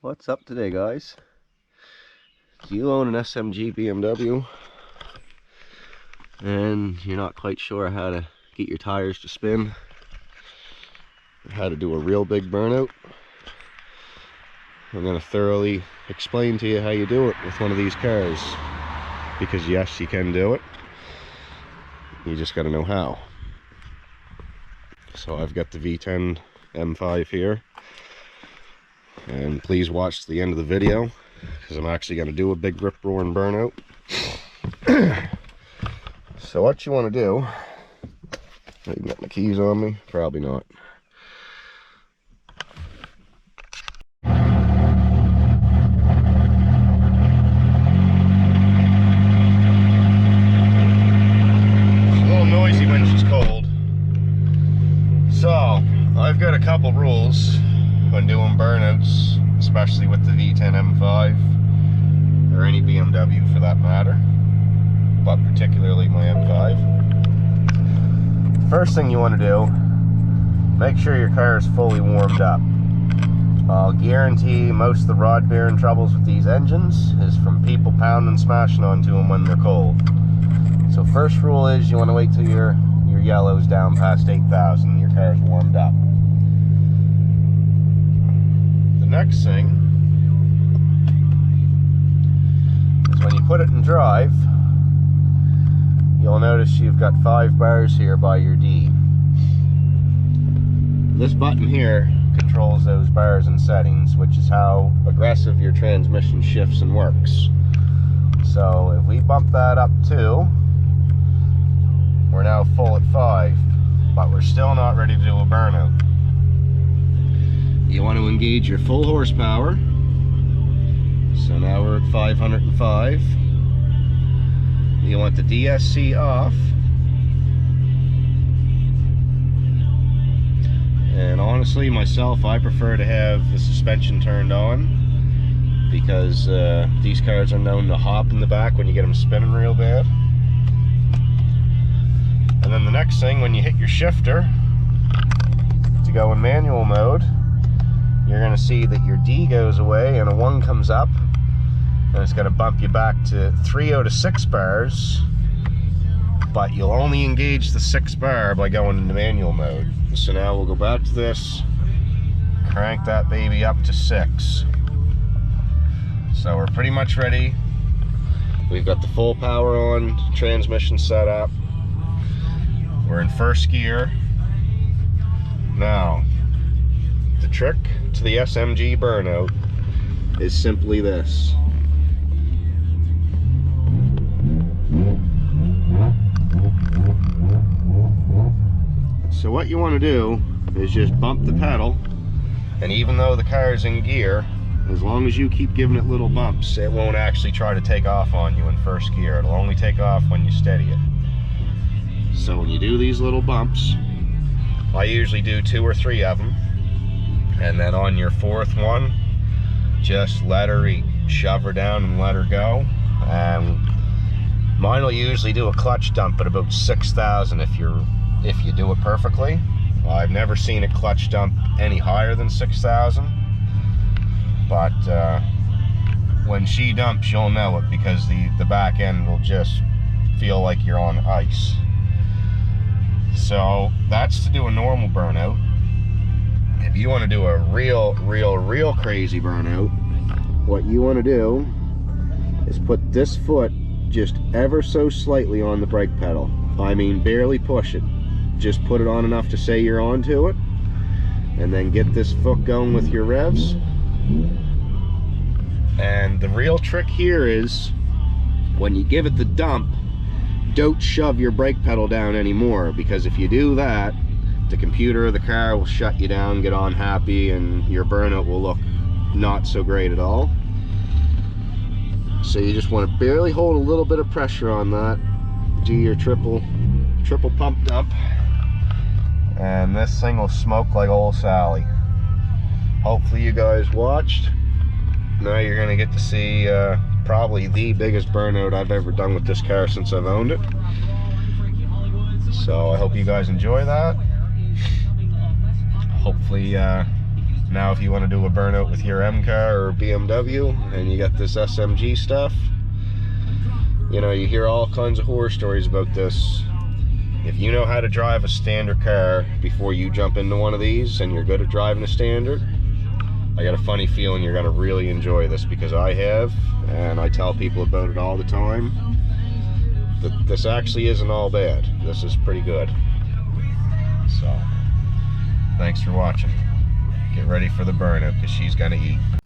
What's up today, guys? Do you own an SMG BMW and you're not quite sure how to get your tires to spin or how to do a real big burnout? I'm going to thoroughly explain to you how you do it with one of these cars, because yes, you can do it, you just got to know how. So I've got the V10 M5 here, and please watch to the end of the video because I'm actually going to do a big rip roaring burnout. So what you want to do, I can get my keys on me, probably not. It's a little noisy when she's cold. So I've got a couple rules when doing burnouts, especially with the V10 M5 or any BMW for that matter, but particularly my M5. First thing you want to do, make sure your car is fully warmed up. I'll guarantee most of the rod bearing troubles with these engines is from people pounding and smashing onto them when they're cold. So first rule is you want to wait till your yellow's down past 8,000, your car's warmed up. The next thing is when you put it in drive, you'll notice you've got 5 bars here by your D. This button here controls those bars and settings, which is how aggressive your transmission shifts and works. So if we bump that up too, we're now full at 5, but we're still not ready to do a burnout. You want to engage your full horsepower. So now we're at 505. You want the DSC off. And honestly, myself, I prefer to have the suspension turned on, because these cars are known to hop in the back when you get them spinning real bad. And then the next thing, when you hit your shifter to go in manual mode, you're going to see that your D goes away and a 1 comes up, and it's going to bump you back to 3 out of 6 bars, but you'll only engage the 6th bar by going into manual mode. So now we'll go back to this, crank that baby up to 6. So we're pretty much ready. We've got the full power on, transmission set up. We're in first gear. Now, the trick to the SMG burnout is simply this. So what you want to do is just bump the pedal, and even though the car is in gear, as long as you keep giving it little bumps, it won't actually try to take off on you in first gear. It'll only take off when you steady it. So when you do these little bumps, I usually do 2 or 3 of them, and then on your 4th one, just let her eat. Shove her down and let her go. Mine will usually do a clutch dump at about 6,000 if you do it perfectly. I've never seen a clutch dump any higher than 6,000, but when she dumps, you'll know it, because the back end will just feel like you're on ice. So that's to do a normal burnout. If you want to do a real crazy burnout, what you want to do is put this foot just ever so slightly on the brake pedal. I mean, barely push it. Just put it on enough to say you're onto it, and then get this foot going with your revs. And the real trick here is, when you give it the dump, don't shove your brake pedal down anymore, because if you do that, the computer or the car will shut you down, get unhappy, and your burnout will look not so great at all. So you just want to barely hold a little bit of pressure on that, do your triple pump dump, and this thing will smoke like old Sally. Hopefully you guys watched. Now you're going to get to see probably the biggest burnout I've ever done with this car since I've owned it. So I hope you guys enjoy that. Hopefully Now if you want to do a burnout with your M car or BMW and you got this SMG stuff, you know, you hear all kinds of horror stories about this. If you know how to drive a standard car before you jump into one of these and you're good at driving a standard, I got a funny feeling you're going to really enjoy this, because I have, and I tell people about it all the time. This actually isn't all bad. This is pretty good. So, thanks for watching. Get ready for the burnout, because she's gonna eat.